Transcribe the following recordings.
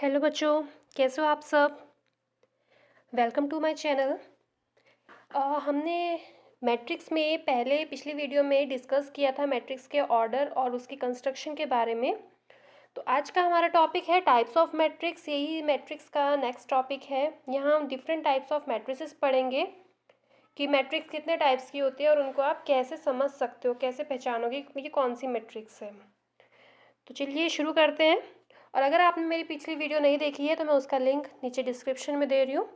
Hello बच्चों, कैसे हो आप सब? Welcome to my channel. हमने मैट्रिक्स में पहले पिछली वीडियो में डिस्कस किया था मैट्रिक्स के ऑर्डर और उसकी कंस्ट्रक्शन के बारे में। तो आज का हमारा टॉपिक है टाइप्स ऑफ मैट्रिक्स। यही मैट्रिक्स का नेक्स्ट टॉपिक है। यहाँ हम डिफरेंट टाइप्स ऑफ मैट्रिसेस पढ़ेंगे कि मैट्रिक्स कितने टाइप्स की होती है और उनको आप कैसे समझ सकते हो, कैसे पहचानोगे कि ये कौन सी मैट्रिक्स है। तो चलिए शुरू करते हैं। और अगर आपने मेरी पिछली वीडियो नहीं देखी है तो मैं उसका लिंक नीचे डिस्क्रिप्शन में दे रही हूँ,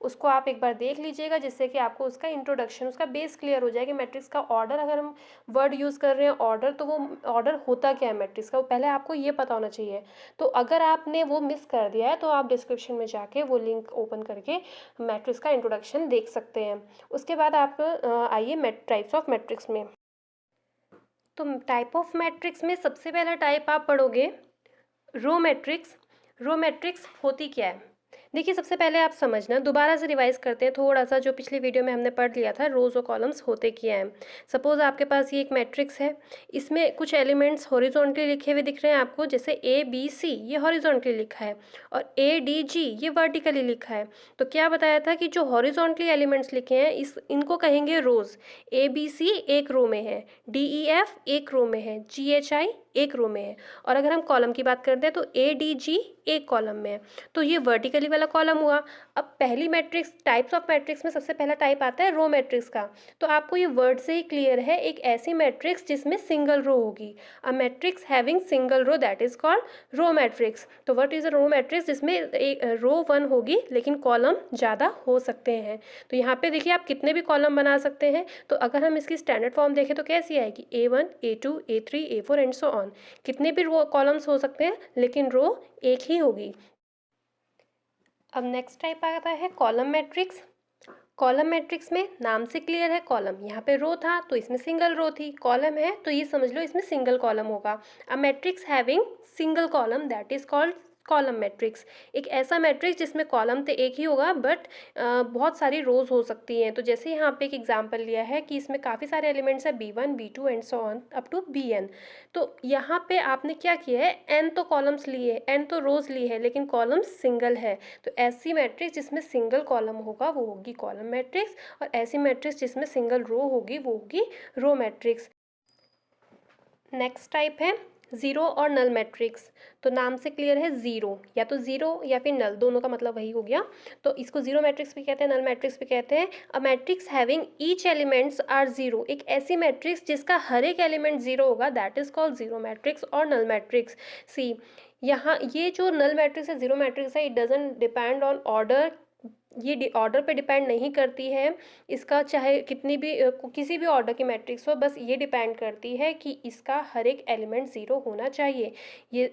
उसको आप एक बार देख लीजिएगा, जिससे कि आपको उसका इंट्रोडक्शन, उसका बेस क्लियर हो जाए कि मैट्रिक्स का ऑर्डर, अगर हम वर्ड यूज़ कर रहे हैं ऑर्डर, तो वो ऑर्डर होता क्या है मैट्रिक्स का, वो पहले आपको ये पता होना चाहिए। तो अगर आपने वो मिस कर दिया है तो आप डिस्क्रिप्शन में जाके वो लिंक ओपन करके मैट्रिक्स का इंट्रोडक्शन देख सकते हैं। उसके बाद आप आइए टाइप्स ऑफ मैट्रिक्स में। तो टाइप ऑफ मैट्रिक्स में सबसे पहला टाइप आप पढ़ोगे रो मैट्रिक्स। रो मैट्रिक्स होती क्या है? देखिए, सबसे पहले आप समझना, दोबारा से रिवाइज करते हैं थोड़ा सा जो पिछली वीडियो में हमने पढ़ लिया था, रोज और कॉलम्स होते क्या हैं। सपोज आपके पास ये एक मैट्रिक्स है, इसमें कुछ एलिमेंट्स हॉरिजॉन्टली लिखे हुए दिख रहे हैं आपको, जैसे ए बी सी ये हॉरिजॉन्टली लिखा है और ए डी जी ये वर्टिकली लिखा है। तो क्या बताया था कि जो हॉरिजॉन्टली एलिमेंट्स लिखे हैं इनको कहेंगे रोज। ए बी सी एक रो में है, डी ई एफ एक रो में है, जी एच आई एक रो में है। और अगर हम कॉलम की बात करते हैं तो ए डी जी एक कॉलम में है। तो ये वर्टिकली वाला कॉलम हुआ। अब पहली मैट्रिक्स, टाइप्स ऑफ मैट्रिक्स में सबसे पहला टाइप आता है रो मैट्रिक्स का। तो आपको ये वर्ड से ही क्लियर है, एक ऐसी मैट्रिक्स जिसमें सिंगल रो होगी। A matrix having single row that is called row matrix. तो what is a row matrix? जिसमें रो वन होगी लेकिन कॉलम ज़्यादा हो सकते हैं। तो यहाँ पे देखिए आप कितने भी कॉलम बना सकते हैं। तो अगर हम इसकी स्टैंडर्ड फॉर्म देखें तो कैसी आएगी? A1 A2 A3 A4 and so on. कितने भी रो कॉलम्स हो सकते हैं लेकिन रो एक ही होगी। अब नेक्स्ट टाइप आता है कॉलम मैट्रिक्स। कॉलम मैट्रिक्स में नाम से क्लियर है, कॉलम, यहाँ पे रो था तो इसमें सिंगल रो थी, कॉलम है तो ये समझ लो इसमें सिंगल कॉलम होगा। अ matrix having single column that is called column matrix. एक ऐसा मैट्रिक्स जिसमें कॉलम तो एक ही होगा बट बहुत सारी रोज हो सकती हैं। तो जैसे यहाँ पे एक एग्जांपल लिया है कि इसमें काफ़ी सारे एलिमेंट्स है B1 B2 and so on up to Bn। तो यहाँ पे आपने क्या किया है, n तो कॉलम्स लिए, n तो रोज ली है लेकिन कॉलम्स सिंगल है। तो ऐसी मैट्रिक्स जिसमें सिंगल कॉलम होगा वो होगी कॉलम मैट्रिक्स, और ऐसी मैट्रिक्स जिसमें सिंगल रो होगी वो होगी रो मैट्रिक्स। नेक्स्ट टाइप है ज़ीरो और नल मैट्रिक्स। तो नाम से क्लियर है, ज़ीरो या तो ज़ीरो या फिर नल, दोनों का मतलब वही हो गया। तो इसको ज़ीरो मैट्रिक्स भी कहते हैं, नल मैट्रिक्स भी कहते हैं। A matrix having each elements are zero. एक ऐसी मैट्रिक्स जिसका हर एक एलिमेंट ज़ीरो होगा that is called zero matrix और नल मैट्रिक्स। सी, यहाँ ये जो नल मैट्रिक्स है, ज़ीरो मैट्रिक्स है, it doesn't depend on order. ये ऑर्डर पे डिपेंड नहीं करती है। इसका चाहे कितनी भी किसी भी ऑर्डर की मैट्रिक्स हो, बस ये डिपेंड करती है कि इसका हर एक एलिमेंट ज़ीरो होना चाहिए। ये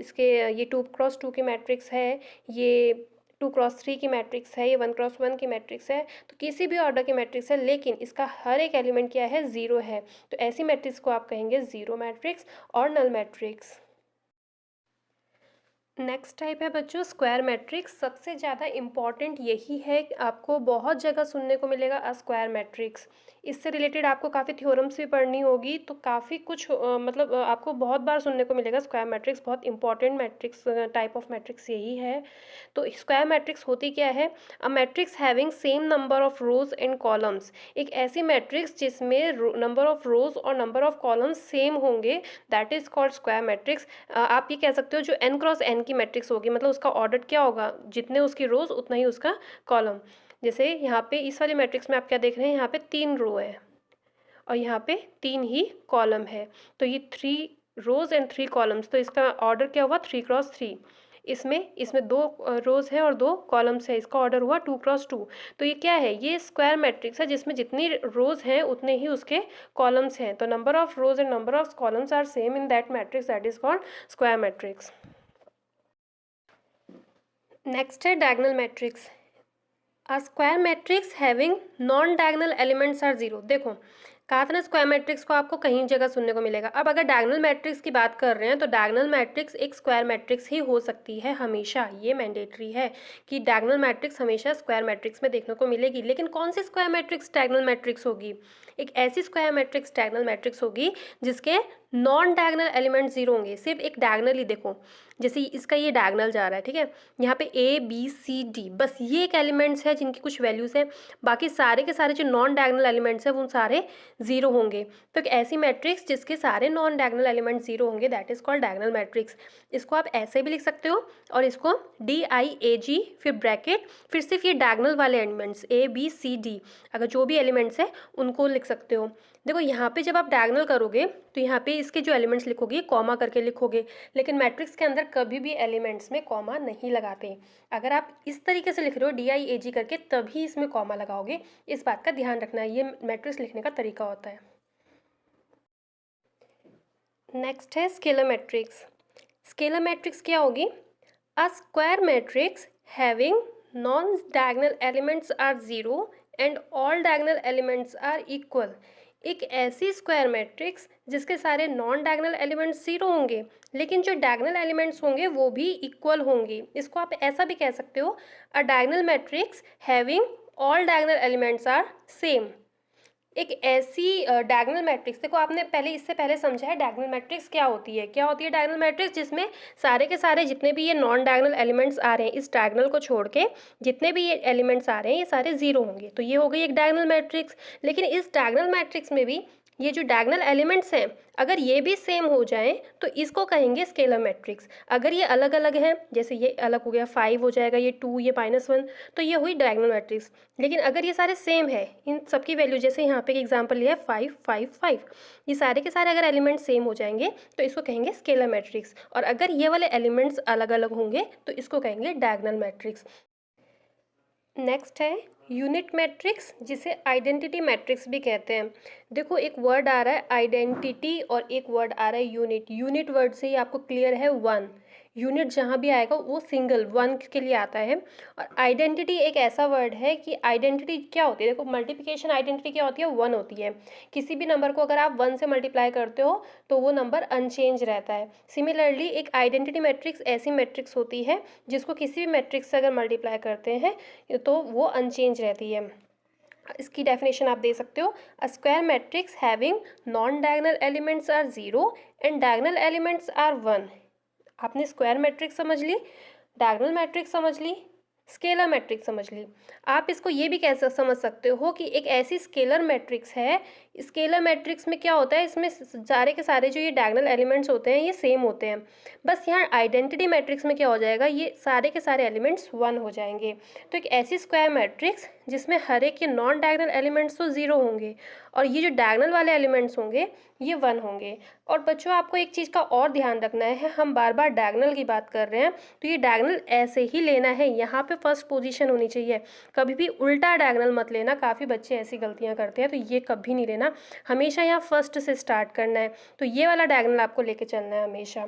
2x2 की मैट्रिक्स है, ये 2x3 की मैट्रिक्स है, ये 1x1 की मैट्रिक्स है। तो किसी भी ऑर्डर की मैट्रिक्स है लेकिन इसका हर एक एलिमेंट क्या है, ज़ीरो है। तो ऐसी मैट्रिक्स को आप कहेंगे ज़ीरो मैट्रिक्स और नल मैट्रिक्स। नेक्स्ट टाइप है बच्चों स्क्वायर मैट्रिक्स। सबसे ज़्यादा इम्पॉर्टेंट यही है कि आपको बहुत जगह सुनने को मिलेगा अ स्क्वायर मैट्रिक्स। इससे रिलेटेड आपको काफ़ी थ्योरम्स भी पढ़नी होगी, तो काफ़ी कुछ मतलब आपको बहुत बार सुनने को मिलेगा स्क्वायर मैट्रिक्स। बहुत important matrix, type of matrix यही है। तो स्क्वायर मैट्रिक्स होती क्या है? अ matrix having same number of rows and columns. एक ऐसी मैट्रिक्स जिसमें नंबर ऑफ रोज और नंबर ऑफ कॉलम्स सेम होंगे that is called square matrix. आप ये कह सकते हो जो n क्रॉस n की मैट्रिक्स होगी, मतलब उसका ऑर्डर क्या होगा, जितने उसकी रोज उतना ही उसका कॉलम। जैसे यहाँ पे इस वाली मैट्रिक्स में आप क्या देख रहे हैं, यहाँ पे 3 रो है और यहाँ पे 3 ही कॉलम है। तो ये 3 रोज एंड 3 कॉलम्स, तो इसका ऑर्डर क्या हुआ, 3x3। इसमें इसमें 2 रोज है और 2 कॉलम्स है, इसका ऑर्डर हुआ 2x2। तो ये क्या है, ये स्क्वायर मैट्रिक्स है जिसमें जितनी रोज हैं उतने ही उसके कॉलम्स हैं। तो number of rows and number of columns are same in that matrix that is called square matrix. Next है diagonal matrix. A square matrix having non diagonal elements are zero. देखो, कहा था ना स्क्वायर मैट्रिक्स को आपको कहीं जगह सुनने को मिलेगा। अब अगर डायगोनल मैट्रिक्स की बात कर रहे हैं तो डायगोनल मैट्रिक्स एक स्क्वायर मैट्रिक्स ही हो सकती है हमेशा। ये मैंडेटरी है कि डायगोनल मैट्रिक्स हमेशा स्क्वायर मैट्रिक्स में देखने को मिलेगी। लेकिन कौन सी स्क्वायर मैट्रिक्स डायगोनल मैट्रिक्स होगी? एक ऐसी स्क्वायर मैट्रिक्स डायगोनल मैट्रिक्स होगी जिसके नॉन डायगोनल एलिमेंट जीरो होंगे, सिर्फ एक डायगोनल ही देखो, जैसे इसका ये डायगोनल जा रहा है, ठीक है, यहाँ पे ए बी सी डी, बस ये एक एलिमेंट्स है जिनकी कुछ वैल्यूज है, बाकी सारे के सारे जो नॉन डायगोनल एलिमेंट्स हैं वो सारे जीरो होंगे। तो एक ऐसी मैट्रिक्स जिसके सारे नॉन डायगोनल एलिमेंट जीरो होंगे that is called diagonal matrix. इसको आप ऐसे भी लिख सकते हो और इसको DIAG फिर ब्रैकेट फिर सिर्फ ये डायगोनल वाले elements A B C D, अगर जो भी एलिमेंट्स है उनको लिख सकते हो। देखो यहाँ पे जब आप डायगोनल करोगे तो यहाँ पे इसके जो एलिमेंट्स लिखोगे कॉमा करके लिखोगे, लेकिन मैट्रिक्स के अंदर कभी भी एलिमेंट्स में कॉमा नहीं लगाते। अगर आप इस तरीके से लिख रहे हो DIAG करके तभी इसमें कॉमा लगाओगे, इस बात का ध्यान रखना है, ये मैट्रिक्स लिखने का तरीका होता है। नेक्स्ट है स्केलर मैट्रिक्स। स्केलर मैट्रिक्स क्या होगी? A square matrix having non diagonal elements are zero and all diagonal elements are equal. एक ऐसी स्क्वायर मैट्रिक्स जिसके सारे नॉन डायगोनल एलिमेंट्स जीरो होंगे लेकिन जो डायगोनल एलिमेंट्स होंगे वो भी इक्वल होंगे। इसको आप ऐसा भी कह सकते हो, a diagonal matrix having all diagonal elements are same. एक ऐसी डायगोनल मैट्रिक्स, देखो आपने पहले इससे पहले समझा है डायगोनल मैट्रिक्स क्या होती है। क्या होती है डायगोनल मैट्रिक्स? जिसमें सारे के सारे जितने भी ये नॉन डायगोनल एलिमेंट्स आ रहे हैं, इस डायगोनल को छोड़ के जितने भी ये एलिमेंट्स आ रहे हैं ये सारे जीरो होंगे, तो ये हो गई एक डायगोनल मैट्रिक्स। लेकिन इस डायगोनल मैट्रिक्स में भी ये जो डायगोनल एलिमेंट्स हैं अगर ये भी सेम हो जाएं तो इसको कहेंगे स्केलर मैट्रिक्स। अगर ये अलग अलग हैं, जैसे ये अलग हो गया 5 हो जाएगा, ये 2, ये -1, तो ये हुई डायगोनल मैट्रिक्स। लेकिन अगर ये सारे सेम है, इन सबकी वैल्यू, जैसे यहाँ पे एक एग्जांपल लिया है 5 5 5, ये सारे के सारे अगर एलिमेंट्स सेम हो जाएंगे तो इसको कहेंगे स्केलर मैट्रिक्स। और अगर ये वाले एलिमेंट्स अलग अलग होंगे तो इसको कहेंगे डायगोनल मैट्रिक्स। नेक्स्ट है यूनिट मैट्रिक्स, जिसे आइडेंटिटी मैट्रिक्स भी कहते हैं। देखो एक वर्ड आ रहा है आइडेंटिटी और एक वर्ड आ रहा है यूनिट। यूनिट वर्ड से ही आपको क्लियर है वन, यूनिट जहाँ भी आएगा वो सिंगल वन के लिए आता है। और आइडेंटिटी एक ऐसा वर्ड है कि आइडेंटिटी क्या होती है, देखो मल्टीप्लिकेशन आइडेंटिटी क्या होती है, वन होती है। किसी भी नंबर को अगर आप वन से मल्टीप्लाई करते हो तो वो नंबर अनचेंज रहता है। सिमिलरली एक आइडेंटिटी मैट्रिक्स ऐसी मैट्रिक्स होती है जिसको किसी भी मैट्रिक्स से अगर मल्टीप्लाई करते हैं तो वो अनचेंज रहती है। इसकी डेफिनेशन आप दे सकते हो, a square matrix having non diagonal elements are zero and diagonal elements are one. आपने स्क्वायर मैट्रिक्स समझ ली, डायगोनल मैट्रिक्स समझ ली, स्केलर मैट्रिक्स समझ ली। आप इसको ये भी कैसे समझ सकते हो कि एक ऐसी स्केलर मैट्रिक्स है, स्केलर मैट्रिक्स में क्या होता है, इसमें सारे के सारे जो ये डायगोनल एलिमेंट्स होते हैं ये सेम होते हैं। बस यहाँ आइडेंटिटी मैट्रिक्स में क्या हो जाएगा, ये सारे के सारे एलिमेंट्स वन हो जाएंगे। तो एक ऐसी स्क्वायर मैट्रिक्स जिसमें हर एक के नॉन डायगोनल एलिमेंट्स तो जीरो होंगे और ये जो डायगोनल वाले एलिमेंट्स होंगे ये वन होंगे। और बच्चों आपको एक चीज़ का और ध्यान रखना है, हम बार बार डायगोनल की बात कर रहे हैं तो ये डायगोनल ऐसे ही लेना है, यहाँ पे फर्स्ट पोजीशन होनी चाहिए। कभी भी उल्टा डायगोनल मत लेना, काफ़ी बच्चे ऐसी गलतियाँ करते हैं, तो ये कभी नहीं लेना, हमेशा यहाँ फर्स्ट से स्टार्ट करना है। तो ये वाला डायगोनल आपको लेके चलना है हमेशा।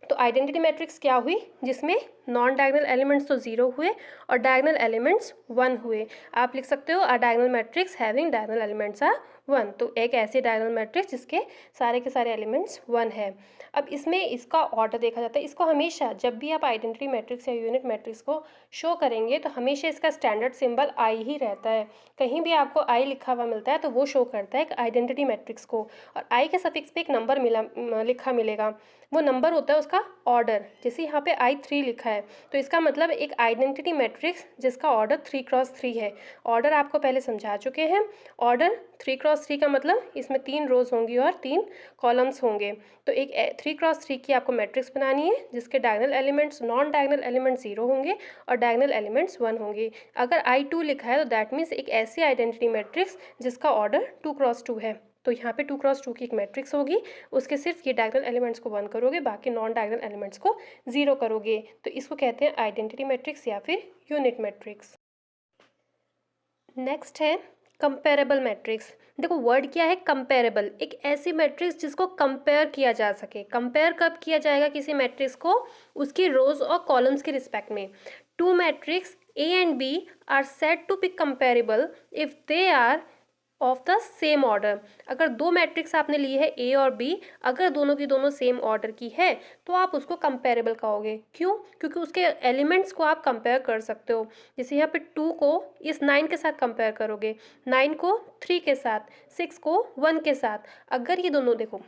तो आइडेंटिटी मैट्रिक्स क्या हुई, जिसमें नॉन डायगोनल एलिमेंट्स तो जीरो हुए और डायगोनल एलिमेंट्स वन हुए। आप लिख सकते हो a diagonal matrix having diagonal elements are one. तो एक ऐसी डायगोनल मैट्रिक्स जिसके सारे के सारे एलिमेंट्स वन है। अब इसमें इसका ऑर्डर देखा जाता है, इसको हमेशा जब भी आप आइडेंटिटी मैट्रिक्स या यूनिट मैट्रिक्स को शो करेंगे तो हमेशा इसका स्टैंडर्ड सिंबल आई ही रहता है। कहीं भी आपको आई लिखा हुआ मिलता है तो वो शो करता है एक आइडेंटिटी मैट्रिक्स को, और आई के सफिक्स पे एक नंबर लिखा मिलेगा, वो नंबर होता है उसका ऑर्डर। जैसे यहाँ पे I3 लिखा है तो इसका मतलब एक आइडेंटिटी मैट्रिक्स जिसका ऑर्डर 3x3 है। ऑर्डर आपको पहले समझा चुके हैं, ऑर्डर 3x3 का मतलब इसमें 3 रोज होंगी और 3 कॉलम्स होंगे। तो एक 3x3 की आपको मैट्रिक्स बनानी है जिसके diagonal elements, non diagonal elements zero होंगे और डायगोनल एलिमेंट्स वन होंगे। अगर I2 लिखा है तो दैट मीन्स एक ऐसी आइडेंटिटी मैट्रिक्स जिसका ऑर्डर 2x2 है। तो यहाँ पे 2x2 की एक मैट्रिक्स होगी, उसके सिर्फ ये डायगोनल एलिमेंट्स को वन करोगे, बाकी नॉन डायगोनल एलिमेंट्स को जीरो करोगे। तो इसको कहते हैं आइडेंटिटी मैट्रिक्स या फिर यूनिट मैट्रिक्स। नेक्स्ट है कंपेरेबल मैट्रिक्स। देखो वर्ड क्या है कंपेरेबल, एक ऐसी मैट्रिक्स जिसको कंपेयर किया जा सके। कंपेयर कब किया जाएगा किसी मैट्रिक्स को, उसकी रोज और कॉलम्स के रिस्पेक्ट में। Two matrix A and B are said to be comparable if they are of the same order. अगर दो मैट्रिक्स आपने ली है A और B, अगर दोनों की दोनों सेम ऑर्डर की है तो आप उसको कंपेरेबल कहोगे। क्यों? क्योंकि उसके एलिमेंट्स को आप कंपेयर कर सकते हो। जैसे यहाँ पे 2 को इस 9 के साथ कंपेयर करोगे, 9 को 3 के साथ, 6 को 1 के साथ। अगर ये दोनों देखो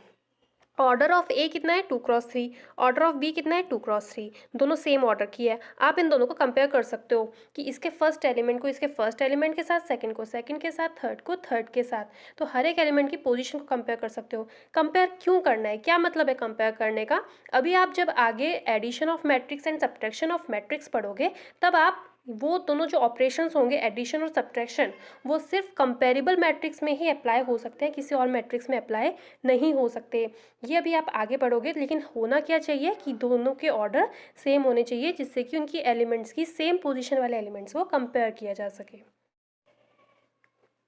ऑर्डर ऑफ ए कितना है 2x3, ऑर्डर ऑफ बी कितना है 2x3, दोनों सेम ऑर्डर की है। आप इन दोनों को कंपेयर कर सकते हो कि इसके फर्स्ट एलिमेंट को इसके फर्स्ट एलिमेंट के साथ, सेकंड को सेकंड के साथ, थर्ड को थर्ड के साथ। तो हर एक एलिमेंट की पोजीशन को कंपेयर कर सकते हो। कंपेयर क्यों करना है, क्या मतलब है कंपेयर करने का? अभी आप जब आगे addition of matrix and subtraction of matrix पढ़ोगे तब आप वो दोनों जो ऑपरेशंस होंगे एडिशन और सब्ट्रैक्शन, वो सिर्फ कंपेरेबल मैट्रिक्स में ही अप्लाई हो सकते हैं, किसी और मैट्रिक्स में अप्लाई नहीं हो सकते। ये अभी आप आगे पढ़ोगे, लेकिन होना क्या चाहिए कि दोनों के ऑर्डर सेम होने चाहिए, जिससे कि उनकी एलिमेंट्स की सेम पोजीशन वाले एलिमेंट्स को कंपेयर किया जा सके।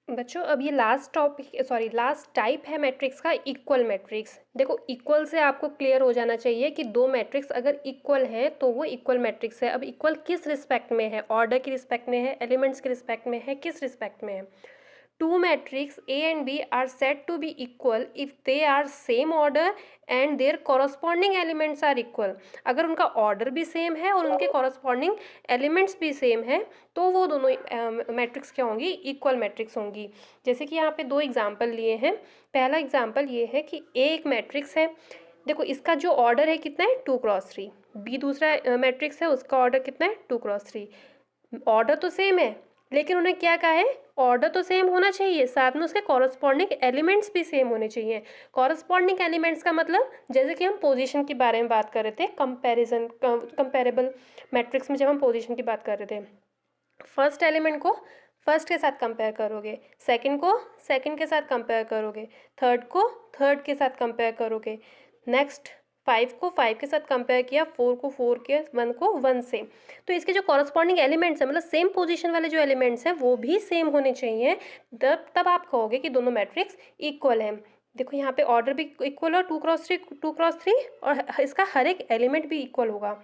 बच्चों अब ये लास्ट टाइप है मैट्रिक्स का, इक्वल मैट्रिक्स। देखो इक्वल से आपको क्लियर हो जाना चाहिए कि दो मैट्रिक्स अगर इक्वल हैं तो वो इक्वल मैट्रिक्स है। अब इक्वल किस रिस्पेक्ट में है? ऑर्डर की रिस्पेक्ट में है, एलिमेंट्स के रिस्पेक्ट में है, किस रिस्पेक्ट में है? Two matrix A and B are said to be equal if they are same order and their corresponding elements are equal। अगर उनका ऑर्डर भी सेम है और उनके कॉरस्पॉन्डिंग एलिमेंट्स भी सेम है तो वो दोनों मैट्रिक्स क्या होंगी? इक्वल मैट्रिक्स होंगी। जैसे कि यहाँ पे दो एग्जाम्पल लिए हैं। पहला एग्जाम्पल ये है कि A एक मैट्रिक्स है, देखो इसका जो ऑर्डर है कितना है 2x3। B दूसरा मैट्रिक्स है, उसका ऑर्डर कितना है 2x3। ऑर्डर तो सेम है, लेकिन उन्हें क्या कहा है? ऑर्डर तो सेम होना चाहिए, साथ में उसके कॉरस्पॉन्डिंग एलिमेंट्स भी सेम होने चाहिए। कॉरस्पॉन्डिंग एलिमेंट्स का मतलब, जैसे कि हम पोजीशन की बारे में बात कर रहे थे, कंपेरेबल मैट्रिक्स में जब हम पोजीशन की बात कर रहे थे, फर्स्ट एलिमेंट को फर्स्ट के साथ कंपेयर करोगे, सेकंड को सेकंड के साथ कंपेयर करोगे, थर्ड को थर्ड के साथ कंपेयर करोगे, नेक्स्ट 5 को 5 के साथ कंपेयर किया, 4 को 4 के, 1 को 1 से। तो इसके जो कॉरस्पॉन्डिंग एलिमेंट्स हैं, मतलब सेम पोजीशन वाले जो एलिमेंट्स हैं वो भी सेम होने चाहिए, तब आप कहोगे कि दोनों मैट्रिक्स इक्वल हैं। देखो यहाँ पे ऑर्डर भी इक्वल है, 2x3 और इसका हर एक एलिमेंट भी इक्वल होगा।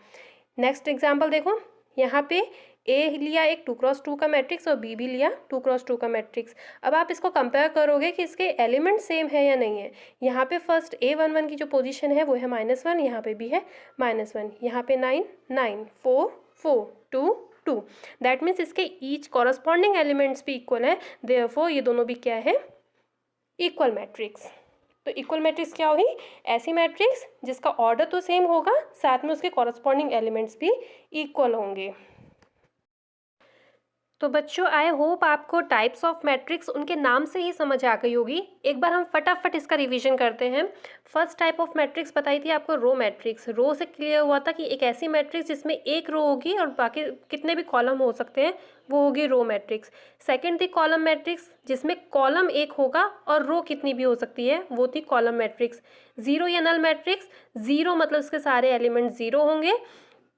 नेक्स्ट एग्जाम्पल देखो, यहाँ पे ए लिया एक 2x2 का मैट्रिक्स और बी भी लिया 2x2 का मैट्रिक्स। अब आप इसको कंपेयर करोगे कि इसके एलिमेंट सेम है या नहीं है। यहाँ पे फर्स्ट A11 की जो पोजीशन है वो है -1, यहाँ पे भी है -1, यहाँ पे 9 9 4 4 2 2। दैट मीन्स इसके ईच कॉरस्पॉन्डिंग एलिमेंट्स भी इक्वल है, देयरफॉर ये दोनों भी क्या है? Equal matrix. तो इक्वल मैट्रिक्स क्या होगी? ऐसी मैट्रिक्स जिसका ऑर्डर तो सेम होगा, साथ में उसके कॉरस्पॉन्डिंग एलिमेंट्स भी इक्वल होंगे। तो बच्चों आई होप आपको टाइप्स ऑफ मैट्रिक्स उनके नाम से ही समझ आ गई होगी। एक बार हम फटाफट इसका रिवीजन करते हैं। फर्स्ट टाइप ऑफ मैट्रिक्स बताई थी आपको, रो मैट्रिक्स। रो से क्लियर हुआ था कि एक ऐसी मैट्रिक्स जिसमें एक रो होगी और बाकी कितने भी कॉलम हो सकते हैं, वो होगी रो मैट्रिक्स। सेकेंड थी कॉलम मैट्रिक्स, जिसमें कॉलम एक होगा और रो कितनी भी हो सकती है, वो थी कॉलम मैट्रिक्स। जीरो या नल मैट्रिक्स, जीरो मतलब उसके सारे एलिमेंट जीरो होंगे,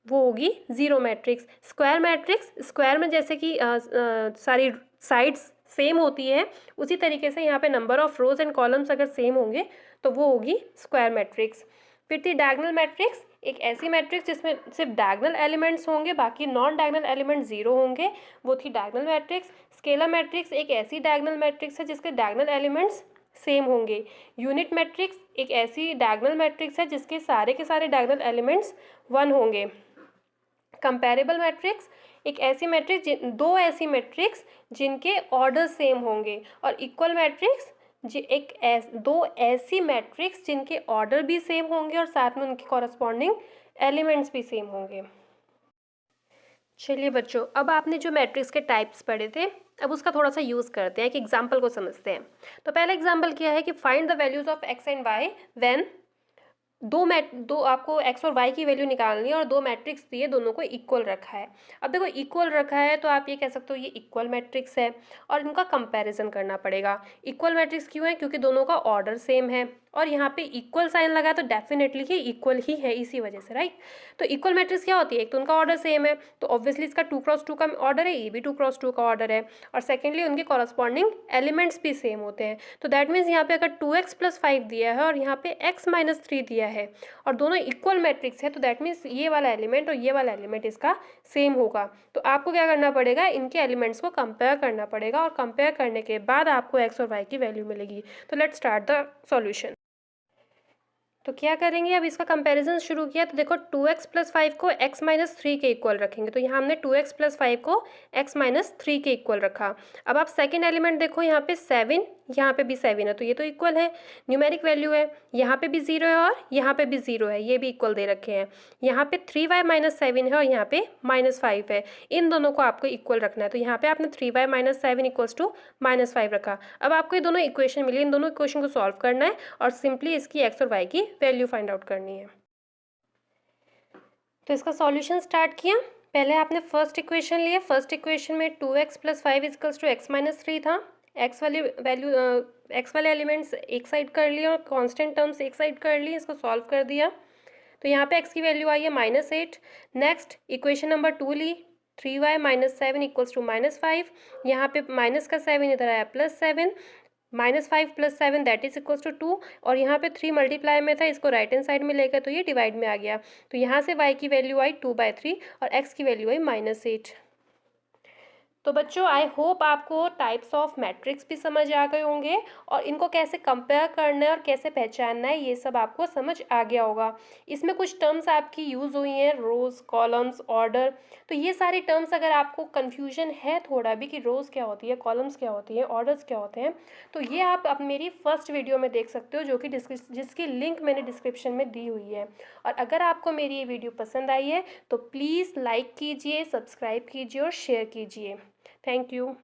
वो होगी zero matrix. Square matrix, square में जैसे कि सारी साइड्स सेम होती है, उसी तरीके से यहाँ पे number of rows and columns अगर सेम होंगे तो वो होगी स्क्वायर मैट्रिक्स। फिर थी डायगोनल मैट्रिक्स, एक ऐसी मैट्रिक्स जिसमें सिर्फ डायगोनल एलिमेंट्स होंगे, बाकी नॉन डायगोनल एलिमेंट जीरो होंगे, वो थी डायगोनल मैट्रिक्स। स्केलर मैट्रिक्स एक ऐसी डायगोनल मैट्रिक्स है जिसके डायगोनल एलिमेंट्स सेम होंगे। यूनिट मैट्रिक्स एक ऐसी डायगोनल मैट्रिक्स है जिसके सारे के सारे डायगोनल एलिमेंट्स 1 होंगे। कंपेरेबल मैट्रिक्स एक ऐसी मैट्रिक्स, दो ऐसी मैट्रिक्स जिनके ऑर्डर सेम होंगे। और इक्वल मैट्रिक्स दो ऐसी मैट्रिक्स जिनके ऑर्डर भी सेम होंगे और साथ में उनके कॉरस्पॉन्डिंग एलिमेंट्स भी सेम होंगे। चलिए बच्चों, अब आपने जो मैट्रिक्स के टाइप्स पढ़े थे, अब उसका थोड़ा सा यूज़ करते हैं, एक एग्जाम्पल को समझते हैं। तो पहला एग्जाम्पल क्या है कि find the values of x and y when दो आपको x और y की वैल्यू निकालनी है और दो मैट्रिक्स दिए, दोनों को इक्वल रखा है। अब देखो इक्वल रखा है तो आप ये कह सकते हो ये इक्वल मैट्रिक्स है और इनका कंपैरिजन करना पड़ेगा। इक्वल मैट्रिक्स क्यों है? क्योंकि दोनों का ऑर्डर सेम है और यहाँ पे इक्वल साइन लगा तो डेफिनेटली ये इक्वल ही है, इसी वजह से, राइट। तो इक्वल मैट्रिक्स क्या होती है? एक तो उनका ऑर्डर सेम है तो ऑब्वियसली इसका 2x2 का ऑर्डर है, ये भी 2x2 का ऑर्डर है, और सेकेंडली उनके कॉरस्पॉन्डिंग एलिमेंट्स भी सेम होते हैं। तो दैट मीन्स यहाँ पे अगर 2x + 5 दिया है और यहाँ पे x - 3 दिया है और दोनों इक्वल मैट्रिक्स है, तो दैट मीन्स ये वाला एलिमेंट और ये वाला एलिमेंट इसका सेम होगा। तो आपको क्या करना पड़ेगा? इनके एलिमेंट्स को कंपेयर करना पड़ेगा और कंपेयर करने के बाद आपको x और y की वैल्यू मिलेगी। तो लेट्स स्टार्ट द सॉल्यूशन। तो क्या करेंगे, अब इसका कंपैरिजन शुरू किया तो देखो 2x + 5 को x - 3 के इक्वल रखेंगे, तो यहाँ हमने 2x + 5 को x - 3 के इक्वल रखा। अब आप सेकंड एलिमेंट देखो, यहाँ पे 7, यहाँ पे भी 7 है, तो ये तो इक्वल है, न्यूमेरिक वैल्यू है। यहाँ पे भी 0 है और यहाँ पे भी 0 है, ये भी इक्वल दे रखे हैं। यहाँ पे 3y - 7 है और यहाँ पे -5 है, इन दोनों को आपको इक्वल रखना है। तो यहाँ पे आपने 3y - 7 = -5 रखा। अब आपको ये दोनों इक्वेशन मिली, इन दोनों इक्वेशन को सॉल्व करना है और सिंपली इसकी x और y की वैल्यू फाइंड आउट करनी है। तो इसका सॉल्यूशन स्टार्ट किया। पहले आपने फर्स्ट इक्वेशन लिया, फर्स्ट इक्वेशन में 2x + 5 = x - 3 था। x वाली वैल्यू x वाले एलिमेंट्स एक साइड कर लिए और कांस्टेंट टर्म्स एक साइड कर लिए, इसको सॉल्व कर दिया। तो यहाँ पे x की वैल्यू आई है -8। नेक्स्ट इक्वेशन नंबर 2 ली, 3y - 7 = -5। यहाँ पे माइनस का 7 इधर आया +7, -5 + 7 दैट इज इक्वल्स टू 2, और यहाँ पे 3 मल्टीप्लाई में था, इसको राइट हैंड साइड में लेकर तो ये डिवाइड में आ गया। तो यहाँ से y की वैल्यू आई 2/3 और x की वैल्यू आई -8। तो बच्चों आई होप आपको टाइप्स ऑफ मैट्रिक्स भी समझ आ गए होंगे और इनको कैसे कंपेयर करना है और कैसे पहचानना है ये सब आपको समझ आ गया होगा। इसमें कुछ टर्म्स आपकी यूज़ हुई हैं, रोज़, कॉलम्स, ऑर्डर। तो ये सारी टर्म्स अगर आपको कन्फ्यूजन है थोड़ा भी कि रोज़ क्या होती है, कॉलम्स क्या होती हैं, ऑर्डर्स क्या होते हैं, तो ये आप अब मेरी फर्स्ट वीडियो में देख सकते हो, जो कि जिसकी लिंक मैंने डिस्क्रिप्शन में दी हुई है। और अगर आपको मेरी ये वीडियो पसंद आई है तो प्लीज़ लाइक कीजिए, सब्सक्राइब कीजिए और शेयर कीजिए। Thank you.